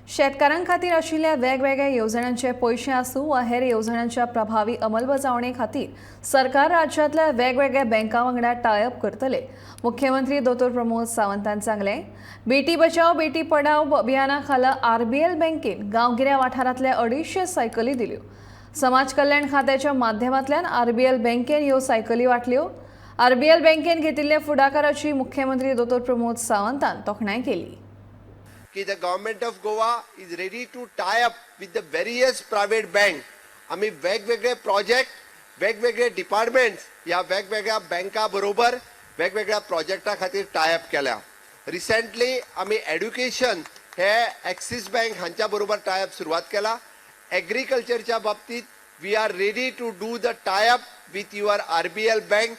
शेतकऱ्यां खातीर आशिल्ल्या वेगवेगळ्या येवजण्यांचे पयशे आसूं वा हेर येवजण्यांच्या प्रभावी अंमलबजावणे खातीर सरकार राज्यांतल्या वेगवेगळ्या बँकां वांगडा टायअप करतले। मुख्यमंत्री दोतोर प्रमोद सावंतान सांगलें। बेटी बचाओ बेटी पढाओ अभियाना खाला आरबीएल बँकेन गांवगिऱ्या वाठारांतल्या 250 सायकली दिल्यो। समाज कल्याण खात्याच्या माध्यमांतल्यान आरबीएल बँकेन ह्यो सायकली वांटल्यो। आरबीएल बँकेन घेतिल्ल्या फुडाकाराची मुख्यमंत्री दोतोर प्रमोद सावंतान तोखणाय केली। The government of Goa is ready to tie up with the various private banks. आम्ही वेगवेगळे प्रोजेक्ट, वेगवेगळे डिपार्टमेंट्स या वेगवेगळ्या बँका बरोबर वेगवेगळ्या प्रोजेक्टा खातीर टाय अप केल्या। रिसेंटली आम्ही एड्युकेशन हे एक्सिस बँक हांच्या बरोबर टाय अप सुरुवात केला। एग्रीकल्चरच्या बाबतीत we are ready to do the tie up with your RBL bank.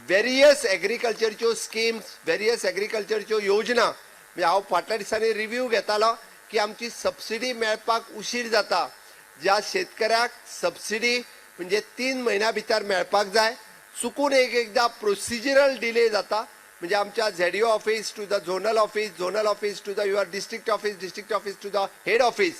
Various एग्रीकल्चरच्यो स्कीम्स, वेरियस एग्रीकल्चरच्यो योजना हांव फाटल्या दिसांनी रिव्ह्यू घेतालो की आमची सबसिडी मेळपाक उशीर जाता। ज्या शेतकऱ्याक सबसिडी म्हणजे 3 महिन्या भितर मेळपाक जाय, चुकून एकदा प्रोसिजरल डिले जाता। म्हणजे आमच्या ZDO office to the zonal office to the your district office to the head office,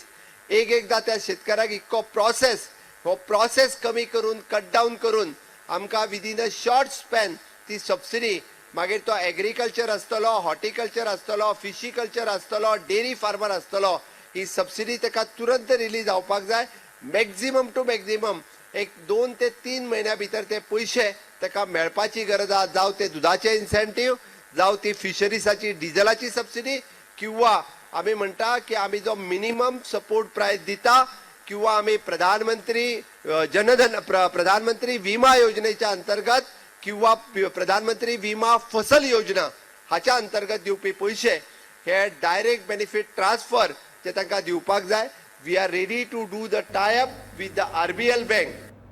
एकदा त्या शेतकऱ्याक इतको प्रोसेस कमी करून कट डाऊन करून आमकां विदिन अ शॉर्ट स्पॅन ती सबसिडी मागीर तो एग्रीकल्चर आसतलो, हॉर्टिकल्चर आसतलो, फिशिकल्चर आसतलो, डेरी फार्मर आसतलो, ही सबसिडी ताका तुरंत रिलीज जावपाक जाय। मॅक्झिमम टू मॅक्झिमम 2 ते 3 महिन्या भितर ते पयशे ताका मेळपाची गरज आसा। जावं ते दुधाचे इन्सेंटिव्ह, जावं ती फिशरीसाची डिझेलाची सबसिडी, किंवा आमी म्हणटा की आमी जो मिनिमम सपोर्ट प्रायस दिता, किंवा आमी प्रधानमंत्री विमा योजनेच्या अंतर्गत किंवा प्रधानमंत्री विमा फसल योजना हाच्या अंतर्गत दिवपी पयशे हे डायरेक्ट बेनिफिट ट्रान्सफर जे तांकां दिवपाक जाय। We are ready to do the tie up with the RBL bank